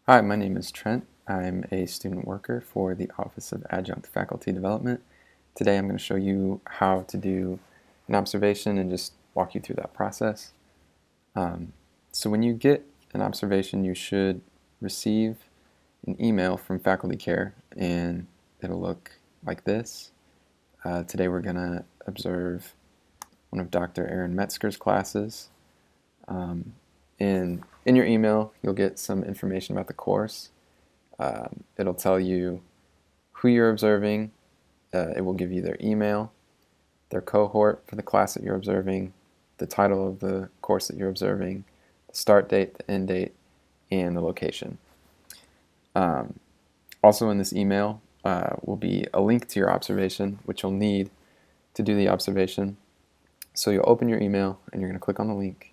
Hi, my name is Trent. I'm a student worker for the Office of Adjunct Faculty Development. Today I'm going to show you how to do an observation and just walk you through that process. So when you get an observation, you should receive an email from FacultyCare, and it'll look like this. Today we're going to observe one of Dr. Aaron Metzger's classes. And in your email, you'll get some information about the course. It'll tell you who you're observing. It will give you their email, their cohort for the class that you're observing, the title of the course that you're observing, the start date, the end date, and the location. Also in this email will be a link to your observation, which you'll need to do the observation. So you'll open your email and you're going to click on the link,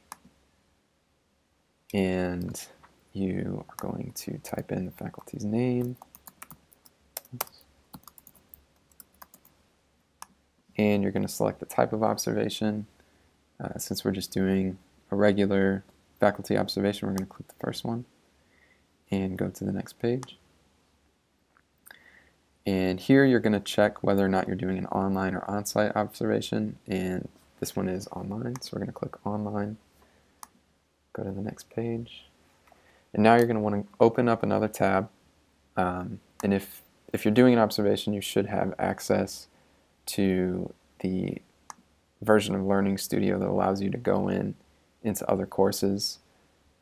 and you are going to type in the faculty's name. And you're going to select the type of observation. Since we're just doing a regular faculty observation, we're going to click the first one and go to the next page. And here you're going to check whether or not you're doing an online or on-site observation, and this one is online, so we're going to click online, go to the next page. And now you're going to want to open up another tab, and if you're doing an observation, you should have access to the version of Learning Studio that allows you to go into other courses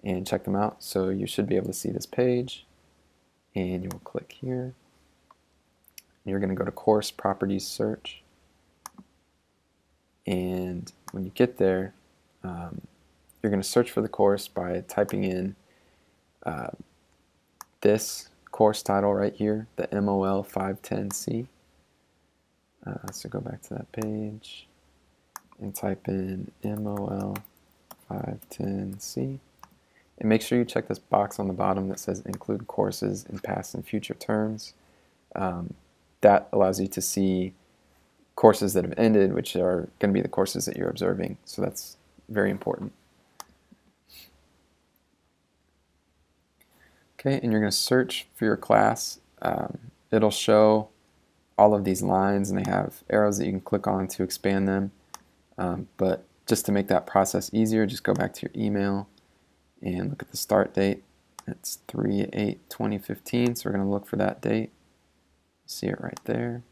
and check them out. So you should be able to see this page, and you will click here. You're going to go to Course Properties Search, and when you get there, you're going to search for the course by typing in this course title right here, the MOL 510C. So go back to that page and type in MOL 510C. And make sure you check this box on the bottom that says include courses in past and future terms. That allows you to see courses that have ended, which are going to be the courses that you're observing. So that's very important. Okay, and you're going to search for your class. It'll show all of these lines, and they have arrows that you can click on to expand them. But just to make that process easier, just go back to your email and look at the start date. It's 3/8/2015, so we're going to look for that date. See it right there.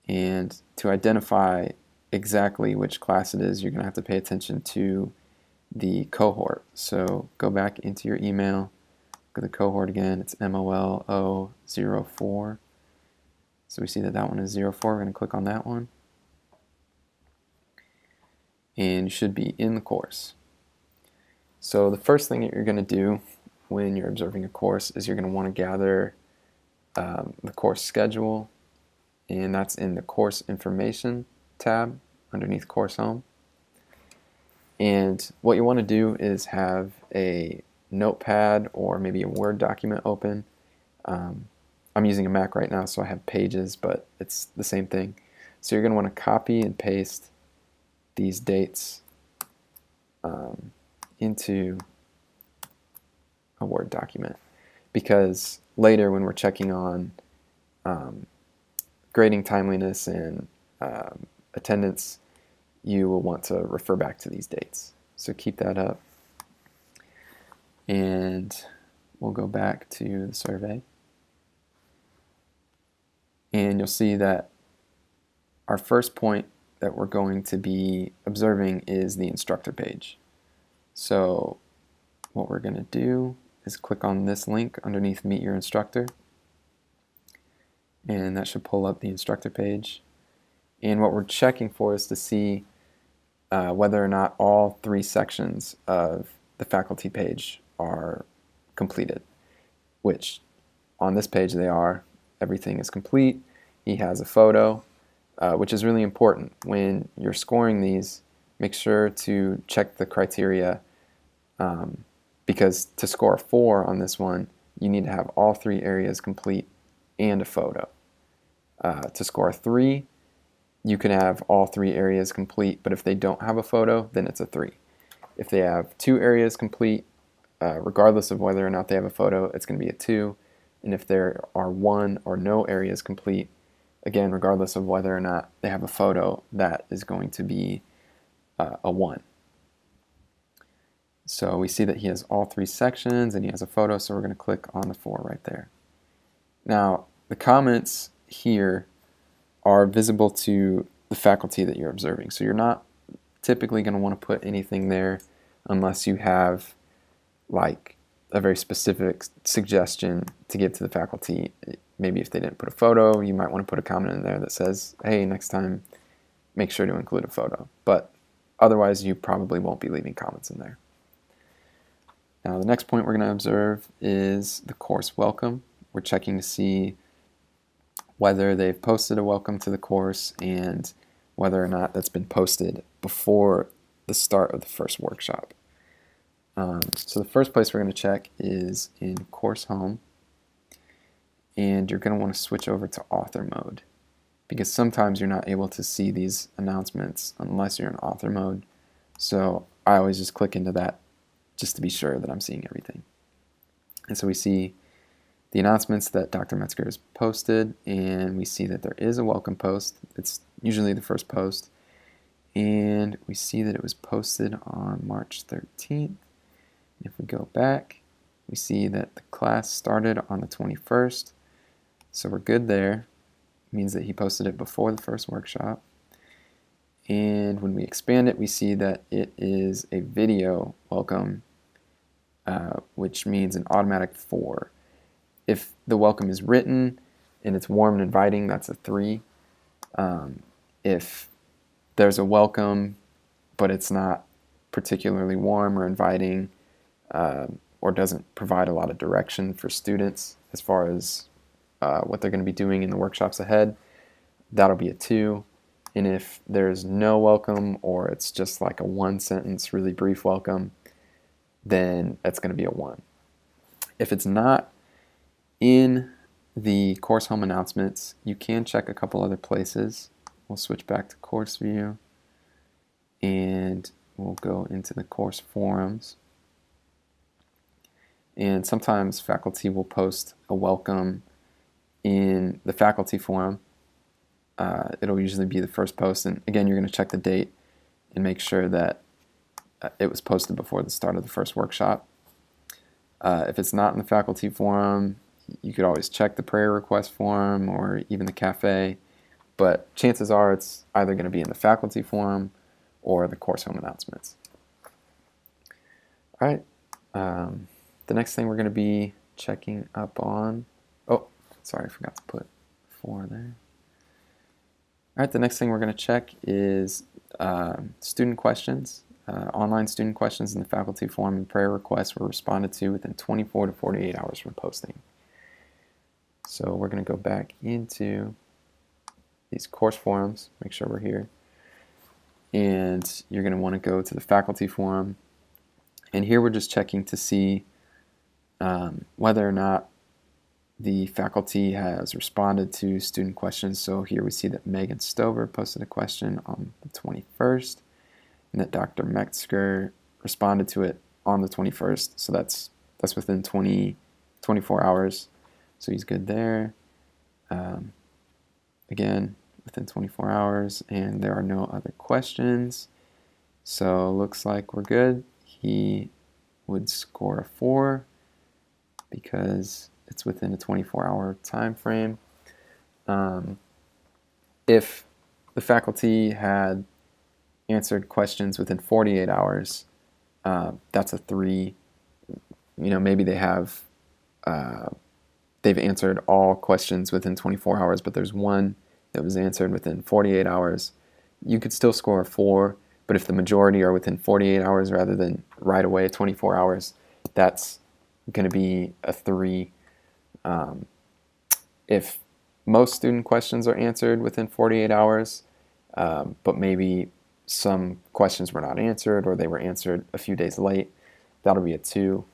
And to identify exactly which class it is, you're going to have to pay attention to the cohort. So go back into your email, go to the cohort again. It's MOL 004. So we see that that one is 04. We're going to click on that one. And you should be in the course. So the first thing that you're going to do when you're observing a course is you're going to want to gather the course schedule, and that's in the Course Information tab underneath Course Home. And what you want to do is have a notepad or maybe a Word document open. I'm using a Mac right now, so I have Pages, but it's the same thing. So you're going to want to copy and paste these dates into a Word document, because later when we're checking on grading timeliness and attendance, you will want to refer back to these dates. So keep that up. And we'll go back to the survey. And you'll see that our first point that we're going to be observing is the instructor page. So what we're going to do is click on this link underneath Meet Your Instructor, and that should pull up the instructor page. And what we're checking for is to see whether or not all three sections of the faculty page are completed, which on this page they are. Everything is complete. He has a photo, which is really important. When you're scoring these, make sure to check the criteria, because to score a 4 on this one, you need to have all three areas complete and a photo. To score a 3, you can have all three areas complete, but if they don't have a photo, then it's a 3. If they have 2 areas complete, regardless of whether or not they have a photo, it's going to be a 2. And if there are 1 or no areas complete, again, regardless of whether or not they have a photo, that is going to be a 1. So we see that he has all 3 sections and he has a photo, so we're going to click on the 4 right there. Now, the comments here are visible to the faculty that you're observing. So you're not typically going to want to put anything there unless you have like a very specific suggestion to give to the faculty. Maybe if they didn't put a photo, you might want to put a comment in there that says, hey, next time make sure to include a photo. But otherwise, you probably won't be leaving comments in there. Now, the next point we're going to observe is the course welcome. We're checking to see whether they've posted a welcome to the course and whether or not that's been posted before the start of the first workshop. So the first place we're going to check is in Course Home, and you're going to want to switch over to Author mode because sometimes you're not able to see these announcements unless you're in Author mode. So I always just click into that just to be sure that I'm seeing everything. And so we see the announcements that Dr. Metzger has posted, and we see that there is a welcome post. It's usually the first post, and we see that it was posted on March 13th. If we go back, we see that the class started on the 21st, so we're good there. It means that he posted it before the first workshop. And when we expand it, we see that it is a video welcome, which means an automatic 4. If the welcome is written and it's warm and inviting, that's a 3. If there's a welcome, but it's not particularly warm or inviting, or doesn't provide a lot of direction for students as far as what they're going to be doing in the workshops ahead, that'll be a 2. And if there's no welcome, or it's just like a 1-sentence, really brief welcome, then that's going to be a 1. If it's not in the course home announcements, you can check a couple other places. We'll switch back to course view, and we'll go into the course forums. And sometimes faculty will post a welcome in the faculty forum. It'll usually be the first post, and again, you're going to check the date and make sure that it was posted before the start of the first workshop. If it's not in the faculty forum, you could always check the prayer request forum or even the cafe, but chances are it's either going to be in the faculty forum or the course home announcements. All right. The next thing we're going to be checking up on, oh, sorry, I forgot to put 4 there. All right, the next thing we're going to check is student questions. Online student questions in the faculty forum and prayer requests were responded to within 24 to 48 hours from posting. So we're going to go back into these course forums, make sure we're here, and you're going to want to go to the faculty forum, and here we're just checking to see whether or not the faculty has responded to student questions. So here we see that Megan Stover posted a question on the 21st, and that Dr. Metzger responded to it on the 21st. So that's within 24 hours. So he's good there. Again, within 24 hours, and there are no other questions. So looks like we're good. He would score a 4 because it's within a 24-hour time frame. If the faculty had answered questions within 48 hours, that's a 3. You know, maybe they have they've answered all questions within 24 hours, but there's one that was answered within 48 hours. You could still score a 4, but if the majority are within 48 hours rather than right away 24 hours, that's going to be a 3. If most student questions are answered within 48 hours, but maybe some questions were not answered or they were answered a few days late, that'll be a 2.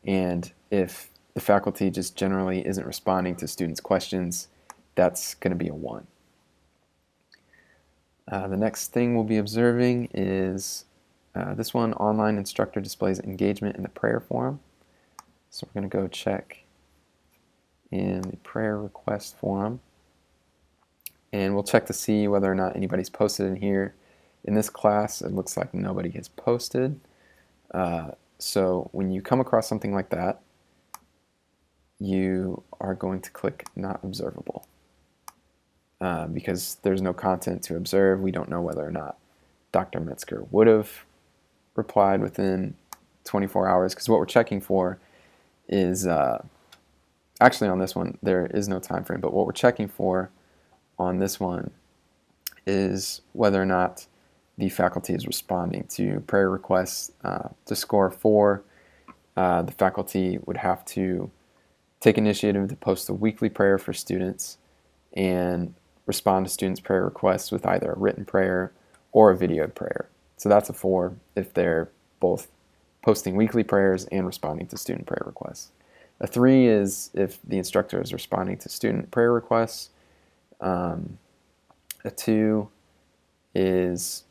And if the faculty just generally isn't responding to students' questions, that's going to be a 1. The next thing we'll be observing is this one: online instructor displays engagement in the prayer forum. So we're going to go check in the prayer request forum, and we'll check to see whether or not anybody's posted in here. In this class, it looks like nobody has posted. So when you come across something like that, you are going to click Not Observable. Because there's no content to observe, we don't know whether or not Dr. Metzger would have replied within 24 hours, because what we're checking for is, actually on this one, there is no time frame, but what we're checking for on this one is whether or not the faculty is responding to prayer requests. To score 4, the faculty would have to take initiative to post a weekly prayer for students and respond to students' prayer requests with either a written prayer or a videoed prayer. So that's a 4 if they're both posting weekly prayers and responding to student prayer requests. A 3 is if the instructor is responding to student prayer requests. A 2 is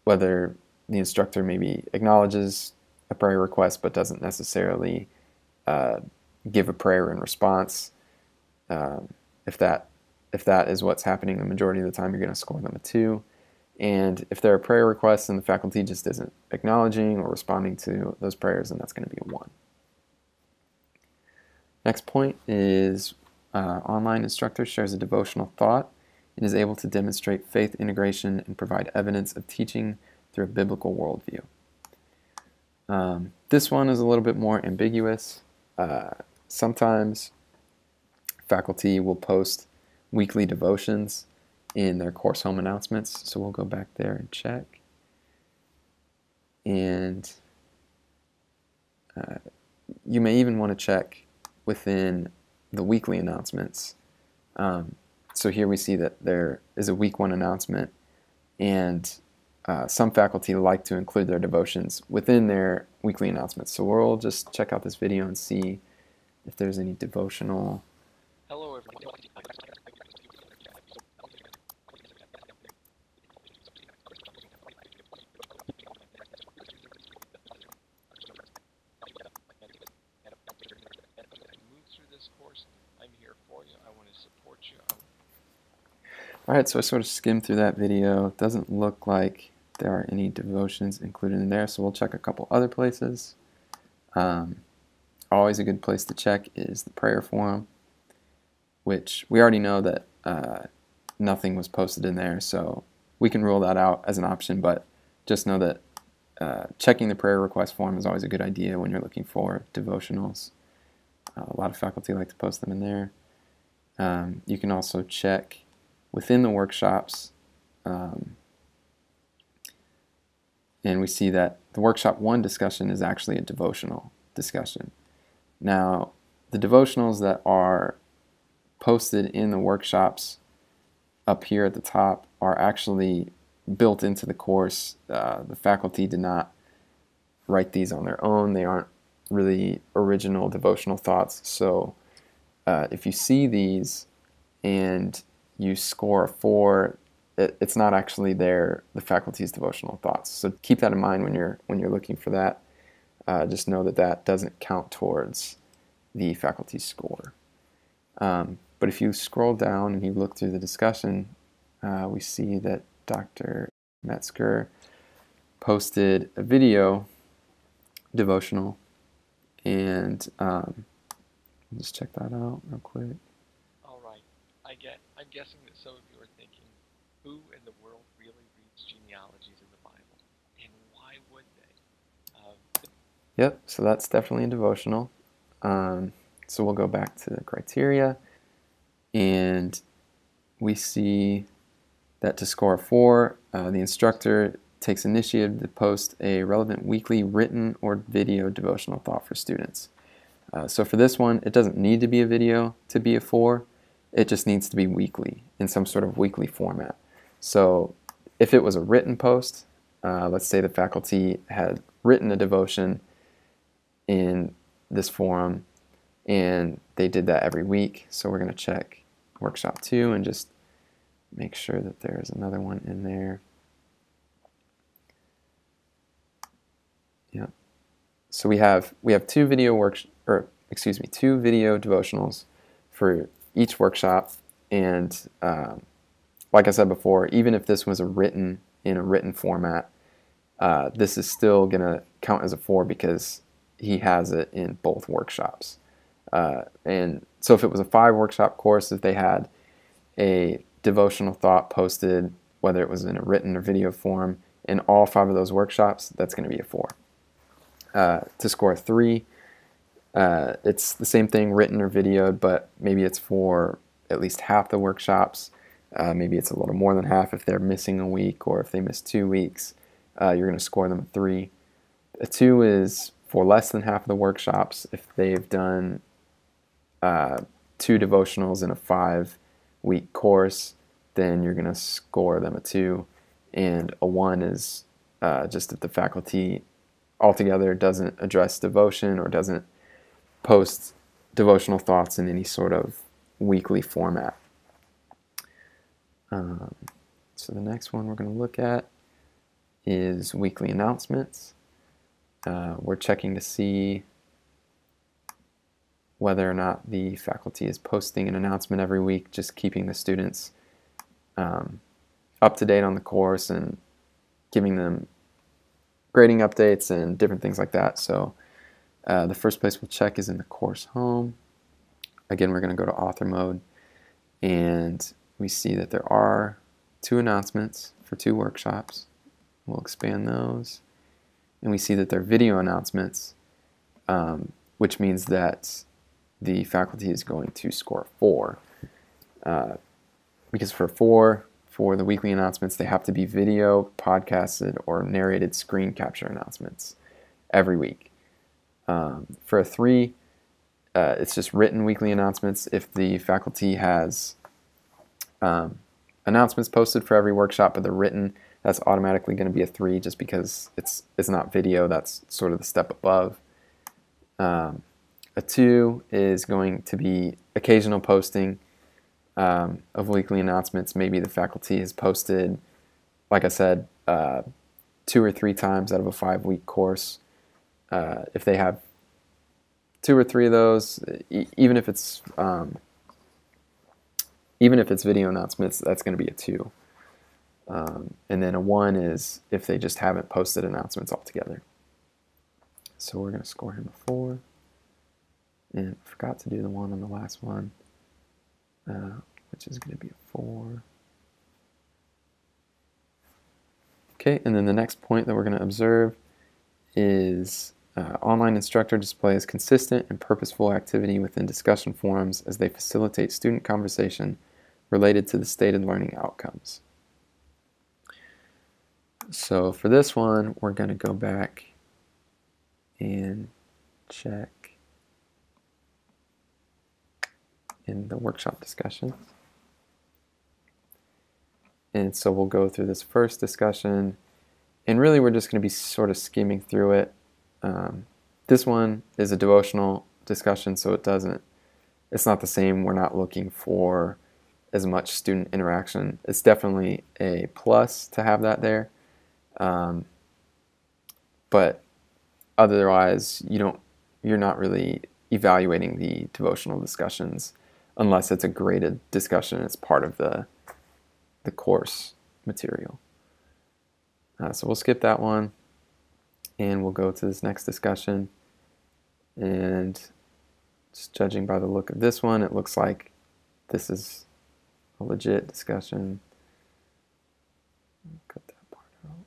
whether the instructor maybe acknowledges a prayer request but doesn't necessarily give a prayer in response. If that is what's happening the majority of the time, you're going to score them a 2. And if there are prayer requests and the faculty just isn't acknowledging or responding to those prayers, then that's going to be a 1. Next point is online instructor shares a devotional thought and is able to demonstrate faith integration and provide evidence of teaching through a biblical worldview. This one is a little bit more ambiguous. Sometimes faculty will post weekly devotions in their course home announcements, so we'll go back there and check. And you may even want to check within the weekly announcements. So here we see that there is a week 1 announcement, and some faculty like to include their devotions within their weekly announcements. So we'll just check out this video and see if there's any devotional. Hello everyone. Move through this course. I'm here for you. I want to support you. Alright, so I sort of skimmed through that video. It doesn't look like there are any devotions included in there, so we'll check a couple other places. Always a good place to check is the prayer forum, which we already know that nothing was posted in there, so we can rule that out as an option, but just know that checking the prayer request form is always a good idea when you're looking for devotionals. A lot of faculty like to post them in there. You can also check within the workshops, and we see that the workshop 1 discussion is actually a devotional discussion. Now, the devotionals that are posted in the workshops up here at the top are actually built into the course. The faculty did not write these on their own. They aren't really original devotional thoughts. So if you see these and you score a 4, it's not actually the faculty's devotional thoughts. So keep that in mind when you're looking for that. Just know that that doesn't count towards the faculty score. But if you scroll down and you look through the discussion, we see that Dr. Metzger posted a video devotional, and I'll just check that out real quick. All right. I'm guessing that some of you are thinking, who in the world really reads genealogies in the Bible, and why would they? Yep, so that's definitely a devotional. So we'll go back to the criteria, and we see that to score a 4, the instructor takes initiative to post a relevant weekly written or video devotional thought for students. So for this one, it doesn't need to be a video to be a 4. It just needs to be weekly, in some sort of weekly format. So if it was a written post, let's say the faculty had written a devotion in this forum, and they did that every week. So we're going to check workshop 2 and just make sure that there's another one in there. Yep. So we have 2 video two video devotionals for each workshop. And like I said before, even if this was in a written format, this is still going to count as a 4 because he has it in both workshops. And so if it was a 5-workshop course, if they had a devotional thought posted, whether it was in a written or video form, in all 5 of those workshops, that's going to be a 4. To score a 3, it's the same thing, written or videoed, but maybe it's for at least half the workshops. Maybe it's a little more than half if they're missing a week, or if they miss 2 weeks, you're going to score them a 3. A 2 is for less than half of the workshops. If they've done 2 devotionals in a 5-week course, then you're going to score them a 2. And a 1 is just if the faculty altogether doesn't address devotion or doesn't post devotional thoughts in any sort of weekly format. So the next one we're going to look at is weekly announcements. We're checking to see whether or not the faculty is posting an announcement every week, just keeping the students up to date on the course and giving them grading updates and different things like that. So the first place we'll check is in the course home. Again, we're going to go to author mode, and we see that there are 2 announcements for 2 workshops. We'll expand those, and we see that they're video announcements, which means that the faculty is going to score 4. Because for 4, for the weekly announcements, they have to be video, podcasted, or narrated screen capture announcements every week. For a 3, it's just written weekly announcements. If the faculty has announcements posted for every workshop, but they're written, that's automatically going to be a 3 just because it's not video. That's sort of the step above. A 2 is going to be occasional posting of weekly announcements. Maybe the faculty has posted, like I said, 2 or 3 times out of a 5-week course. If they have 2 or 3 of those, even if it's video announcements, that's going to be a 2. And then a 1 is if they just haven't posted announcements altogether. So we're going to score him a 4. And forgot to do the 1 on the last one, which is going to be a 4. Okay, and then the next point that we're going to observe is online instructor displays consistent and purposeful activity within discussion forums as they facilitate student conversation related to the stated learning outcomes. So for this one, we're going to go back and check in the workshop discussions. And so we'll go through this first discussion, and really we're just going to be sort of skimming through it. This one is a devotional discussion, so it's not the same. We're not looking for as much student interaction. It's definitely a plus to have that there. But otherwise, you're not really evaluating the devotional discussions unless it's a graded discussion. It's part of the course material. So we'll skip that one, and we'll go to this next discussion. And just judging by the look of this one, it looks like this is a legit discussion. Cut that part out.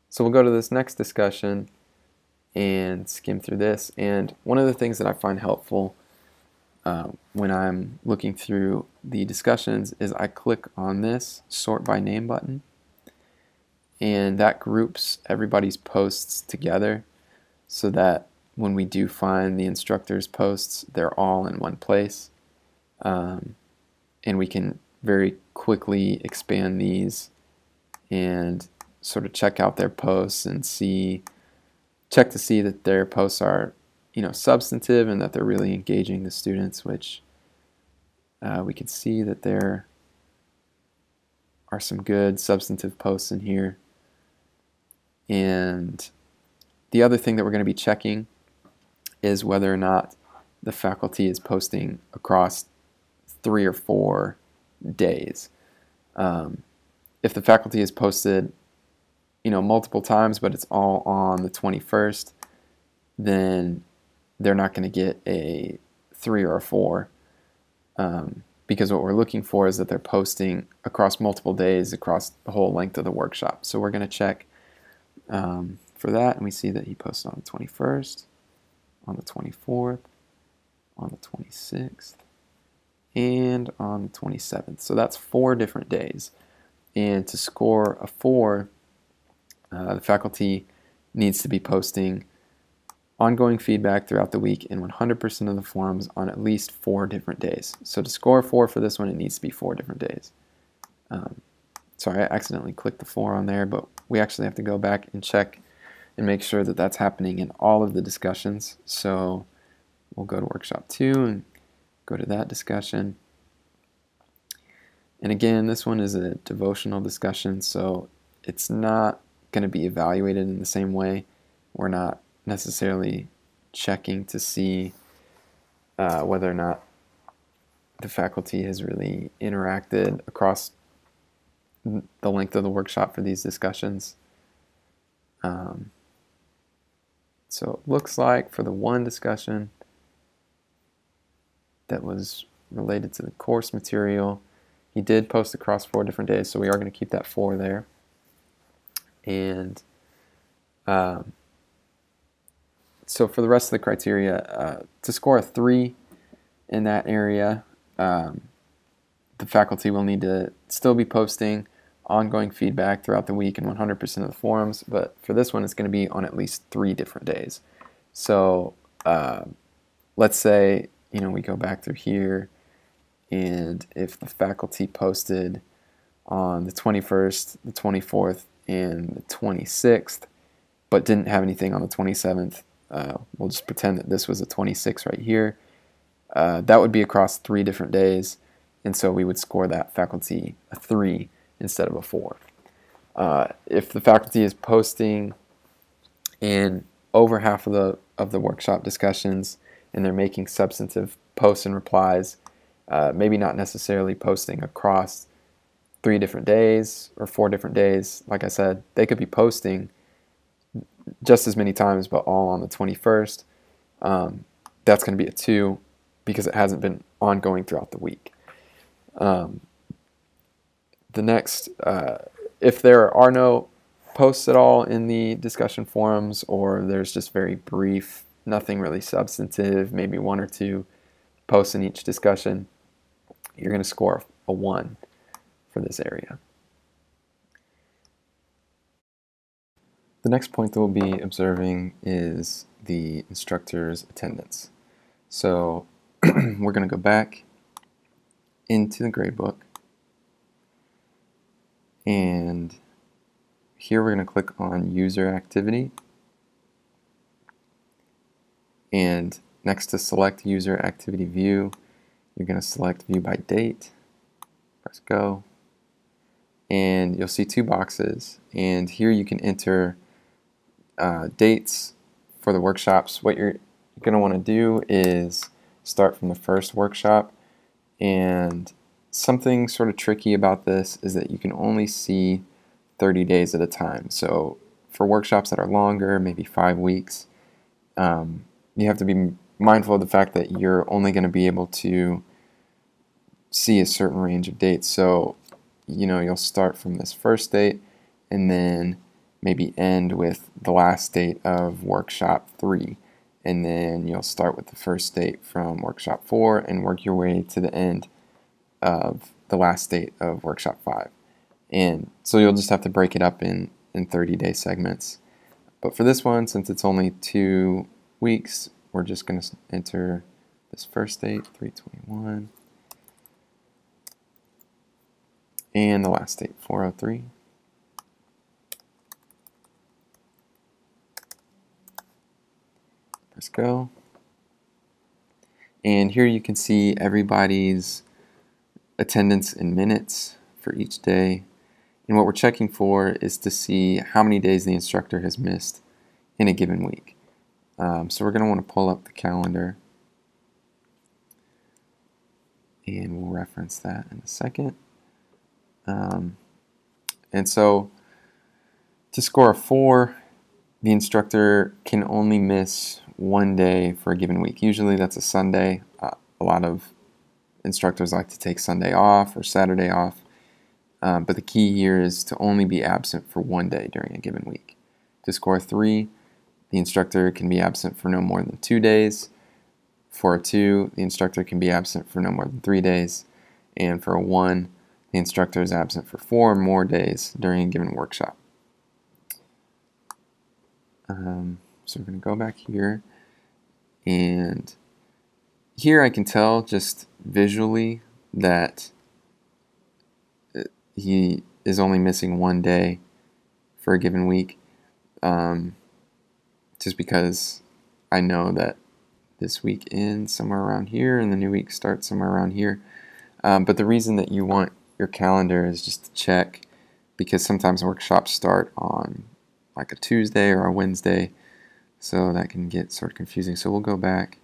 So we'll go to this next discussion and skim through this. And one of the things that I find helpful when I'm looking through the discussions is I click on this sort by name button, and that groups everybody's posts together so that when we do find the instructor's posts, they're all in one place, and we can very quickly expand these and sort of check out their posts and check to see that their posts are substantive and that they're really engaging the students, which we can see that there are some good substantive posts in here. And the other thing that we're going to be checking is whether or not the faculty is posting across 3 or 4 days. If the faculty is posted, multiple times, but it's all on the 21st, then they're not going to get a 3 or a 4, because what we're looking for is that they're posting across multiple days, across the whole length of the workshop. So we're going to check for that, and we see that he posted on the 21st, on the 24th, on the 26th, and on the 27th. So that's 4 different days. And to score a 4, the faculty needs to be posting ongoing feedback throughout the week in 100% of the forums on at least 4 different days. So to score a 4 for this one, it needs to be 4 different days. Sorry, I accidentally clicked the 4 on there, but we actually have to go back and check and make sure that that's happening in all of the discussions. So we'll go to workshop 2 and go to that discussion. And again, this one is a devotional discussion, so it's not going to be evaluated in the same way. We're not necessarily checking to see whether or not the faculty has really interacted across the length of the workshop for these discussions. So it looks like for the one discussion that was related to the course material, he did post across 4 different days, so we are going to keep that 4 there. And so for the rest of the criteria, to score a 3 in that area, the faculty will need to still be posting ongoing feedback throughout the week in 100% of the forums, but for this one it's going to be on at least 3 different days. So let's say we go back through here, and if the faculty posted on the 21st, the 24th, and the 26th, but didn't have anything on the 27th, we'll just pretend that this was a 26 right here. That would be across 3 different days, and so we would score that faculty a 3 instead of a 4. If the faculty is posting in over half of the workshop discussions, and they're making substantive posts and replies, maybe not necessarily posting across 3 different days or 4 different days. Like I said, they could be posting just as many times, but all on the 21st. That's going to be a 2 because it hasn't been ongoing throughout the week. The next, if there are no posts at all in the discussion forums, or there's just very brief, nothing really substantive, maybe 1 or 2 posts in each discussion, you're going to score a 1 for this area. The next point that we'll be observing is the instructor's attendance. So we're going to go back into the gradebook, and here we're going to click on user activity, and next to select user activity view, you're going to select view by date, press go, and you'll see 2 boxes, and here you can enter dates for the workshops. What you're going to want to do is start from the first workshop, and something sort of tricky about this is that you can only see 30 days at a time. So for workshops that are longer, maybe 5 weeks, you have to be mindful of the fact that you're only going to be able to see a certain range of dates. So you'll start from this first date and then maybe end with the last date of workshop 3, and then you'll start with the first date from workshop 4 and work your way to the end of the last date of workshop 5. And so you'll just have to break it up in 30-day segments. But for this one, since it's only 2 weeks, we're just going to enter this first date, 3/21, and the last date, 4/03. Press go. And here you can see everybody's attendance in minutes for each day. And what we're checking for is to see how many days the instructor has missed in a given week. So we're going to want to pull up the calendar, and we'll reference that in a second. And so to score a 4, the instructor can only miss one day for a given week. Usually that's a Sunday. A lot of instructors like to take Sunday off or Saturday off. But the key here is to only be absent for one day during a given week. To score 3, the instructor can be absent for no more than 2 days. For a 2, the instructor can be absent for no more than 3 days. And for a 1, the instructor is absent for 4 or more days during a given workshop. So we're going to go back here, and here I can tell just visually that he is only missing one day for a given week, just because I know that this week ends somewhere around here and the new week starts somewhere around here. But the reason that you want your calendar is just to check, because sometimes workshops start on like a Tuesday or a Wednesday, so that can get sort of confusing. So we'll go back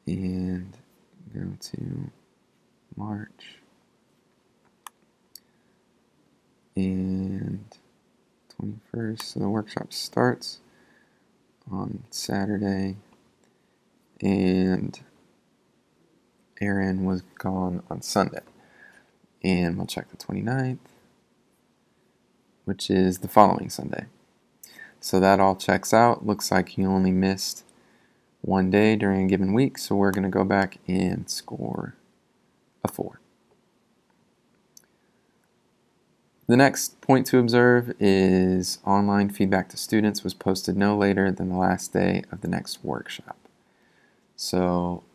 and go to March and 21st. So the workshop starts on Saturday, and Aaron was gone on Sunday. And we'll check the 29th, which is the following Sunday. So that all checks out. Looks like he only missed one day during a given week, so we're going to go back and score a 4. The next point to observe is online feedback to students was posted no later than the last day of the next workshop. So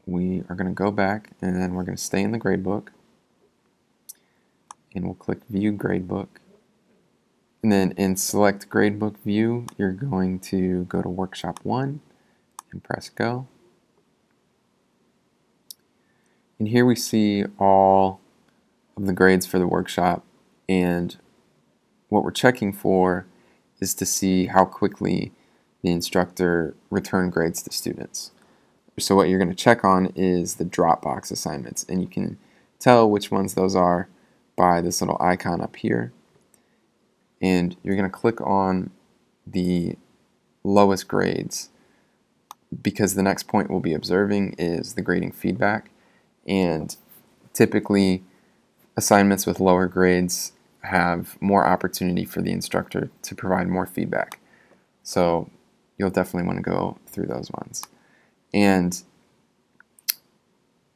we are going to go back, and then we're going to stay in the gradebook, and we'll click View Gradebook. And then in Select Gradebook View, you're going to go to Workshop 1 and press Go. And here we see all of the grades for the workshop, and what we're checking for is to see how quickly the instructor returned grades to students. So what you're going to check on is the Dropbox assignments, and you can tell which ones those are by this little icon up here. And you're going to click on the lowest grades, because the next point we'll be observing is the grading feedback, and typically assignments with lower grades have more opportunity for the instructor to provide more feedback. So you'll definitely want to go through those ones. And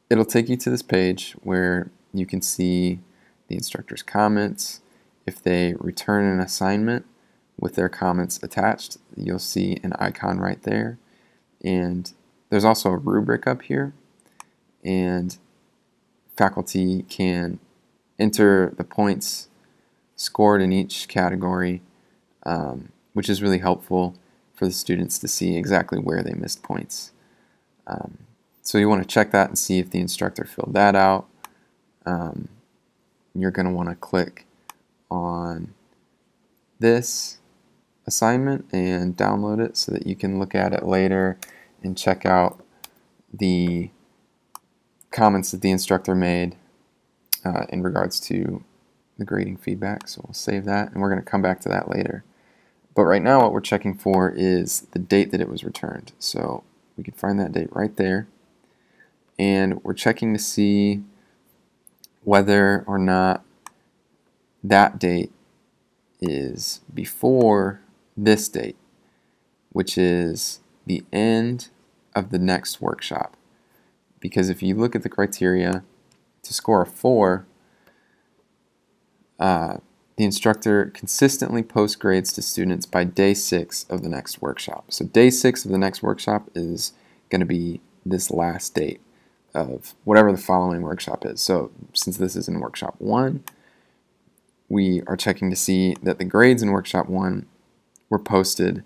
it'll take you to this page where you can see the instructor's comments. If they return an assignment with their comments attached, you'll see an icon right there. And there's also a rubric up here, and faculty can enter the points scored in each category, which is really helpful for the students to see exactly where they missed points. So you want to check that and see if the instructor filled that out. You're going to want to click on this assignment and download it so that you can look at it later and check out the comments that the instructor made in regards to the grading feedback. So we'll save that, and we're going to come back to that later. But right now what we're checking for is the date that it was returned. So we can find that date right there, and we're checking to see whether or not that date is before this date, which is the end of the next workshop. Because if you look at the criteria to score a 4, the instructor consistently posts grades to students by day 6 of the next workshop. So day 6 of the next workshop is going to be this last date of whatever the following workshop is. So since this is in workshop 1, we are checking to see that the grades in workshop 1 were posted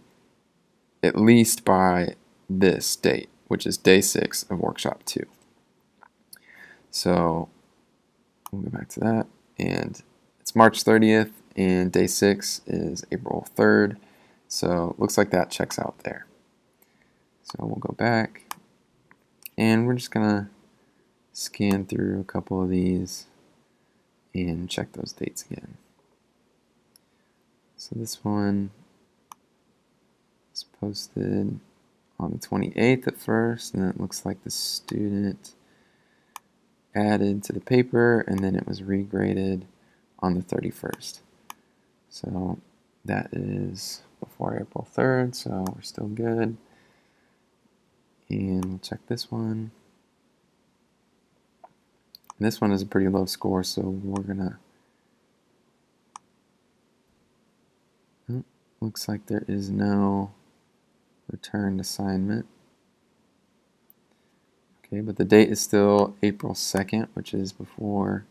at least by this date, which is day 6 of workshop 2. So we'll go back to that, and it's March 30th, and day 6 is April 3rd. So it looks like that checks out there. So we'll go back, and we're just going to scan through a couple of these and check those dates again. So this one is posted on the 28th at first, and it looks like the student added to the paper, and then it was regraded on the 31st. So that is before April 3rd, so we're still good. And we'll check this one. And this one is a pretty low score, so we're gonna... Oh, looks like there is no returned assignment. Okay, but the date is still April 2nd, which is before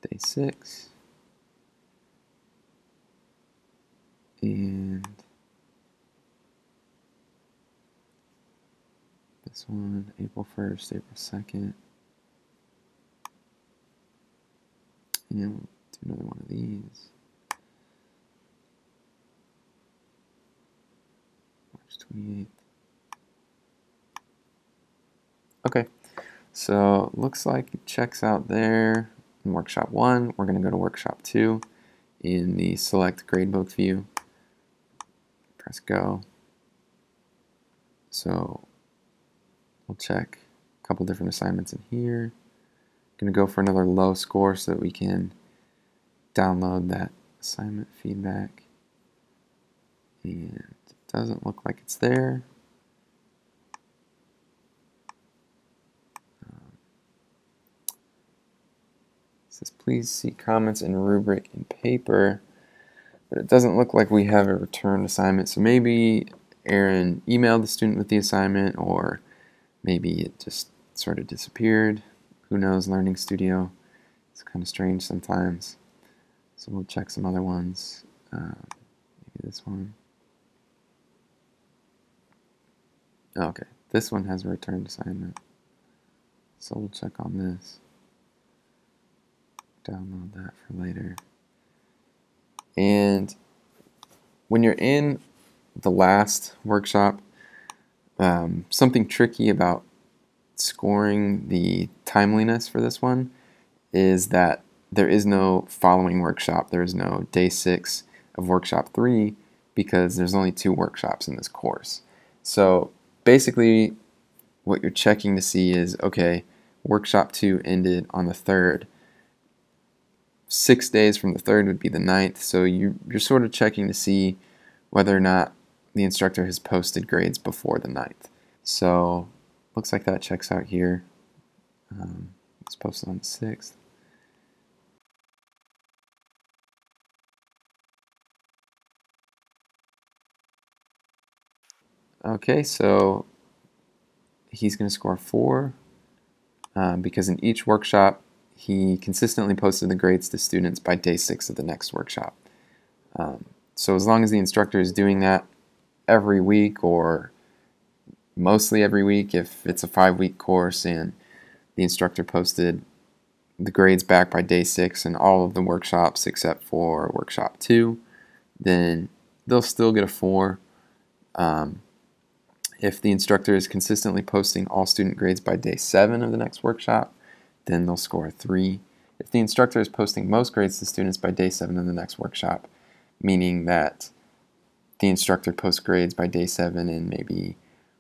day 6. And this one, April 1st, April 2nd. And we'll do another one of these. March 28th. Okay, so looks like it checks out there in Workshop 1. We're going to go to Workshop 2 in the Select Gradebook view. Press Go. So we'll check a couple different assignments in here. Going to go for another low score so that we can download that assignment feedback. And it doesn't look like it's there. It says please see comments in rubric and paper, but it doesn't look like we have a returned assignment. So maybe Aaron emailed the student with the assignment, or maybe it just sort of disappeared. Who knows? Learning Studio, it's kind of strange sometimes. So we'll check some other ones. Maybe this one. Okay, this one has a returned assignment. So we'll check on this. Download that for later. And when you're in the last workshop, something tricky about scoring the timeliness for this one is that there is no following workshop. There is no day 6 of workshop 3 because there's only 2 workshops in this course. So basically what you're checking to see is, okay, workshop 2 ended on the 3rd. 6 days from the 3rd would be the 9th, so you're sort of checking to see whether or not the instructor has posted grades before the 9th. So looks like that checks out here. It's posted on the 6th. Okay, so he's going to score 4 because in each workshop he consistently posted the grades to students by day 6 of the next workshop. So as long as the instructor is doing that every week, or mostly every week if it's a 5-week course, and the instructor posted the grades back by day 6 in all of the workshops except for workshop 2, then they'll still get a 4. If the instructor is consistently posting all student grades by day 7 of the next workshop, then they'll score a 3. If the instructor is posting most grades to students by day 7 of the next workshop, meaning that the instructor posts grades by day 7 in maybe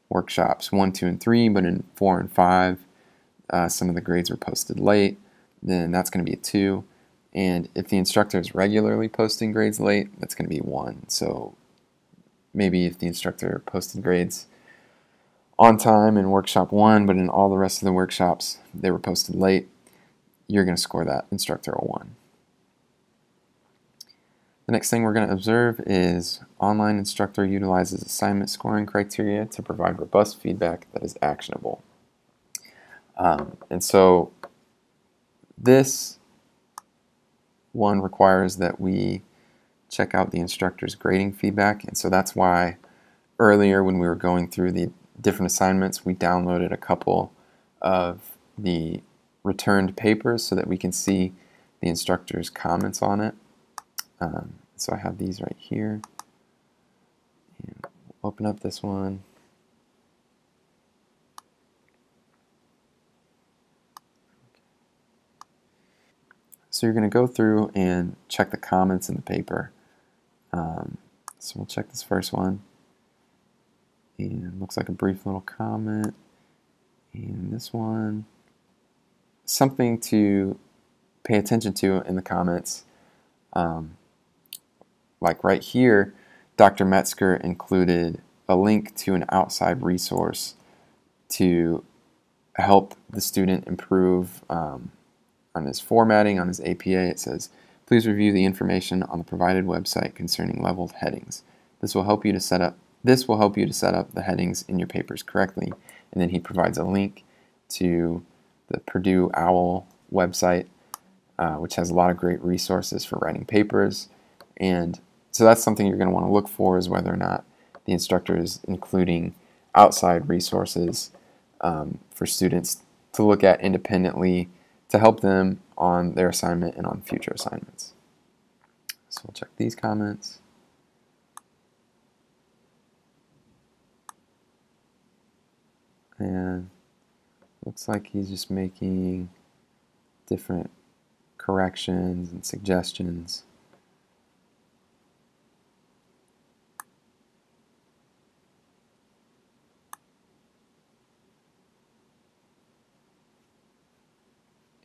workshops 1, 2, and 3, but in 4 and 5, some of the grades were posted late, then that's going to be a 2. And if the instructor is regularly posting grades late, that's going to be 1. So maybe if the instructor posted grades on time in workshop 1, but in all the rest of the workshops they were posted late, you're going to score that instructor a 1. The next thing we're going to observe is online instructor utilizes assignment scoring criteria to provide robust feedback that is actionable. And so this one requires that we check out the instructor's grading feedback, and so that's why earlier when we were going through the different assignments, we downloaded a couple of the returned papers so that we can see the instructor's comments on it. So I have these right here. And we'll open up this one. So you're going to go through and check the comments in the paper. So we'll check this first one. And it looks like a brief little comment. And this one, something to pay attention to in the comments. Like right here, Dr. Metzger included a link to an outside resource to help the student improve on his formatting, on his APA. It says, please review the information on the provided website concerning leveled headings. This will help you to set up the headings in your papers correctly. And then he provides a link to the Purdue OWL website, which has a lot of great resources for writing papers. And so that's something you're going to want to look for, is whether or not the instructor is including outside resources for students to look at independently to help them on their assignment and on future assignments. So we'll check these comments. And looks like he's just making different corrections and suggestions.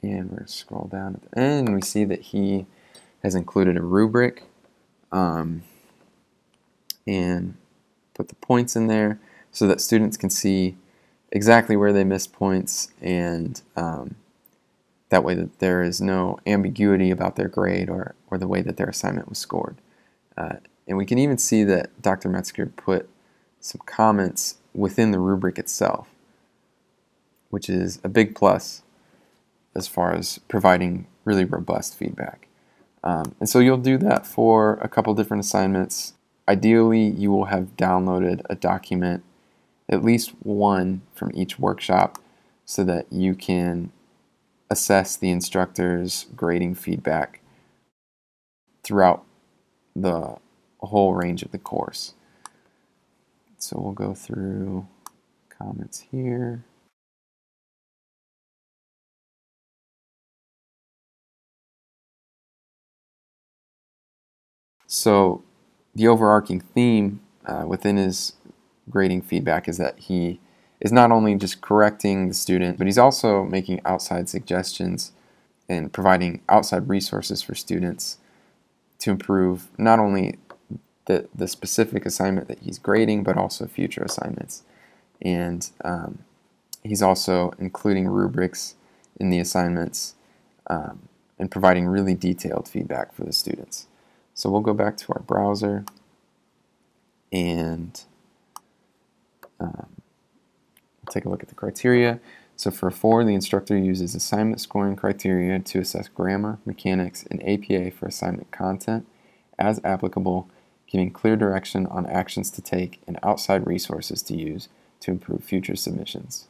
And we're going to scroll down at the end, and we see that he has included a rubric and put the points in there so that students can see exactly where they missed points, and that way that there is no ambiguity about their grade or the way that their assignment was scored. And we can even see that Dr. Metzger put some comments within the rubric itself, which is a big plus as far as providing really robust feedback. And so you'll do that for a couple different assignments. Ideally, you will have downloaded a document, at least one from each workshop, so that you can assess the instructor's grading feedback throughout the whole range of the course. So we'll go through comments here. So the overarching theme within his grading feedback is that he is not only just correcting the student, but he's also making outside suggestions and providing outside resources for students to improve not only the specific assignment that he's grading, but also future assignments. And he's also including rubrics in the assignments and providing really detailed feedback for the students. So we'll go back to our browser and take a look at the criteria. So for 4, the instructor uses assignment scoring criteria to assess grammar, mechanics, and APA for assignment content as applicable, giving clear direction on actions to take and outside resources to use to improve future submissions.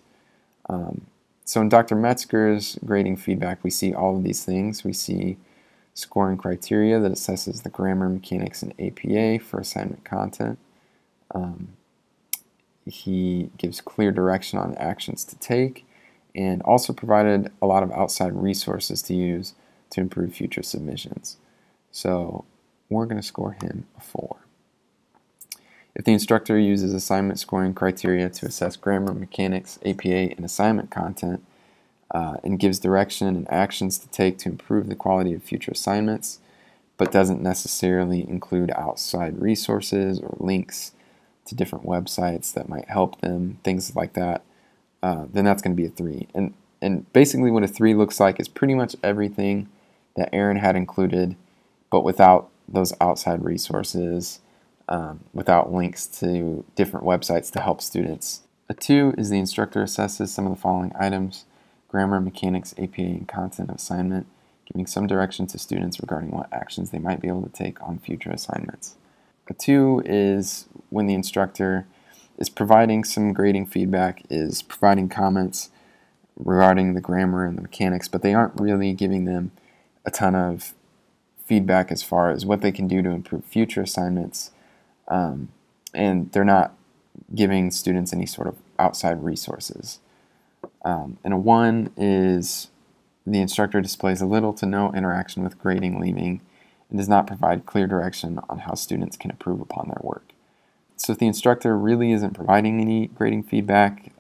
So in Dr. Metzger's grading feedback, we see all of these things. We see scoring criteria that assesses the grammar, mechanics, and APA for assignment content. He gives clear direction on actions to take, and also provided a lot of outside resources to use to improve future submissions. So we're going to score him a 4. If the instructor uses assignment scoring criteria to assess grammar, mechanics, APA, and assignment content, and gives direction and actions to take to improve the quality of future assignments, but doesn't necessarily include outside resources or links to different websites that might help them, things like that, then that's going to be a 3. And basically what a 3 looks like is pretty much everything that Aaron had included, but without those outside resources, without links to different websites to help students. A 2 is the instructor assesses some of the following items: grammar, mechanics, APA, and content of assignment, giving some direction to students regarding what actions they might be able to take on future assignments. A 2 is when the instructor is providing some grading feedback, is providing comments regarding the grammar and the mechanics, but they aren't really giving them a ton of feedback as far as what they can do to improve future assignments, and they're not giving students any sort of outside resources. And a 1 is the instructor displays little to no interaction with grading, leaving, and does not provide clear direction on how students can improve upon their work. So if the instructor really isn't providing any grading feedback,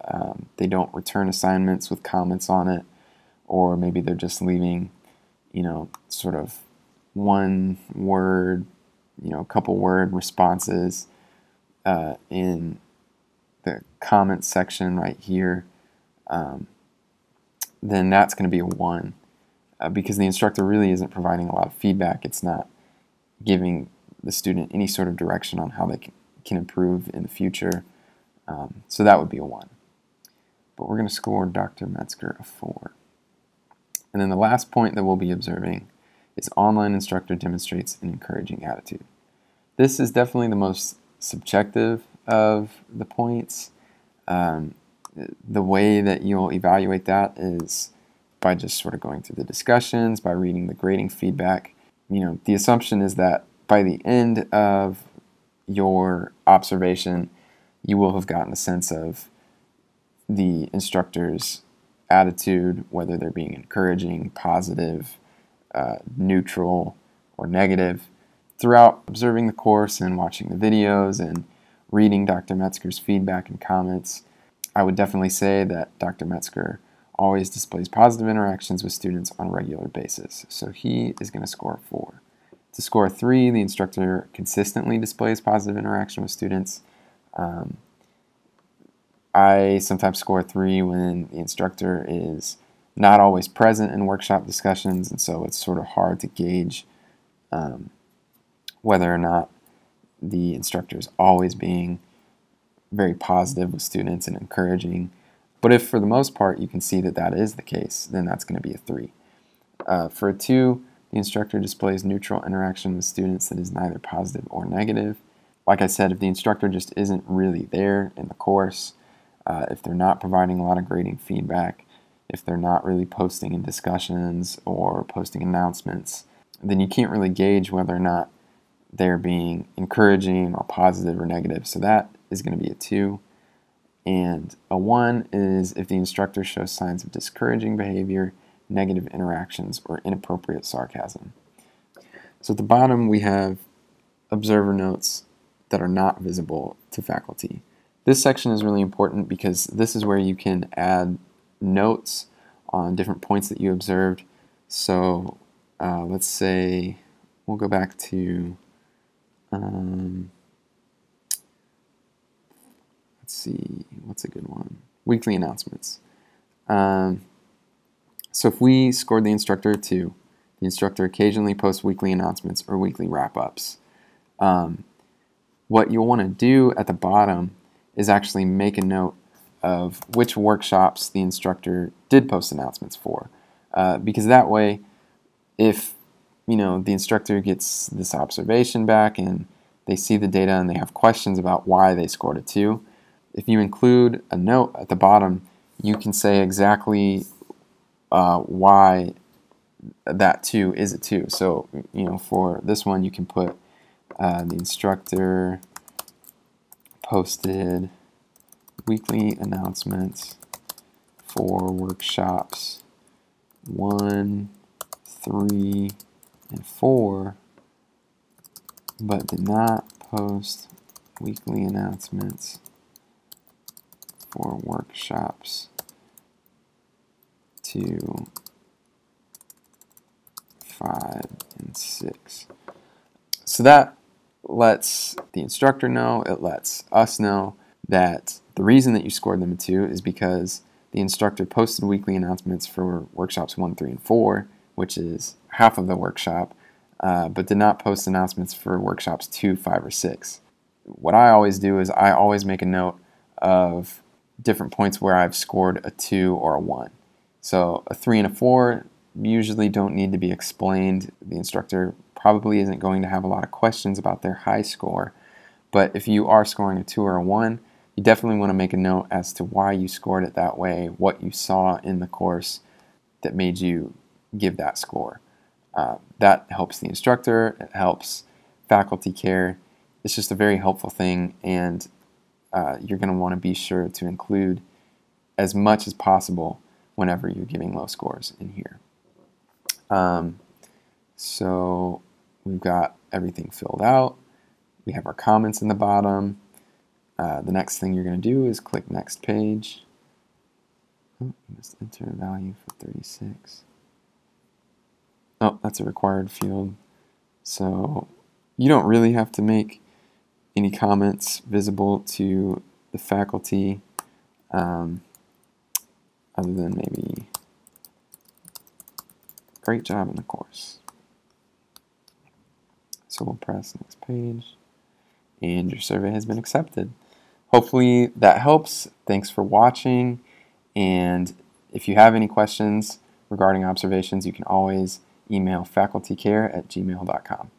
they don't return assignments with comments on it, or maybe they're just leaving, sort of one word, couple word responses in the comments section right here, then that's going to be a 1 because the instructor really isn't providing a lot of feedback. It's not giving the student any sort of direction on how they can improve in the future. So that would be a 1. But we're going to score Dr. Metzger a 4. And then the last point that we'll be observing is online instructor demonstrates an encouraging attitude. This is definitely the most subjective of the points. The way that you'll evaluate that is by just sort of going through the discussions, by reading the grading feedback. The assumption is that by the end of your observation, you will have gotten a sense of the instructor's attitude, whether they're being encouraging, positive, neutral, or negative. Throughout observing the course and watching the videos and reading Dr. Metzger's feedback and comments, I would definitely say that Dr. Metzger always displays positive interactions with students on a regular basis. So he is going to score a 4. To score a 3, the instructor consistently displays positive interaction with students. I sometimes score a 3 when the instructor is not always present in workshop discussions, and so it's sort of hard to gauge whether or not the instructor is always being very positive with students and encouraging. But if for the most part you can see that that is the case, then that's going to be a 3. For a 2, the instructor displays neutral interaction with students that is neither positive or negative. Like I said, if the instructor just isn't really there in the course, if they're not providing a lot of grading feedback, if they're not really posting in discussions or posting announcements, then you can't really gauge whether or not they're being encouraging or positive or negative. So that is going to be a 2. And a 1 is if the instructor shows signs of discouraging behavior, negative interactions, or inappropriate sarcasm. So at the bottom we have observer notes that are not visible to faculty. This section is really important because this is where you can add notes on different points that you observed. So let's say we'll go back to let's see, what's a good one? Weekly announcements. So if we scored the instructor a 2, the instructor occasionally posts weekly announcements or weekly wrap-ups. What you'll want to do at the bottom is actually make a note of which workshops the instructor did post announcements for. Because that way, if the instructor gets this observation back and they see the data and they have questions about why they scored a 2, if you include a note at the bottom, you can say exactly why that 2 is a 2. So, for this one, you can put the instructor posted weekly announcements for workshops 1, 3, and 4, but did not post weekly announcements for workshops 2, 5, and 6. So that lets the instructor know, it lets us know that the reason that you scored them a 2 is because the instructor posted weekly announcements for workshops 1, 3, and 4, which is half of the workshop, but did not post announcements for workshops 2, 5, or 6. What I always do is I always make a note of different points where I've scored a 2 or a 1. So a 3 and a 4 usually don't need to be explained. The instructor probably isn't going to have a lot of questions about their high score, but if you are scoring a 2 or a 1, you definitely want to make a note as to why you scored it that way, what you saw in the course that made you give that score. That helps the instructor, it helps faculty care. It's just a very helpful thing, and you're going to want to be sure to include as much as possible whenever you're giving low scores in here. So we've got everything filled out. We have our comments in the bottom. The next thing you're going to do is click Next Page. Oh, you must enter a value for 36. Oh, that's a required field. So you don't really have to make any comments visible to the faculty, other than maybe great job in the course. So we'll press Next Page, and your survey has been accepted. Hopefully that helps. Thanks for watching, and if you have any questions regarding observations, you can always email facultycare@gmail.com.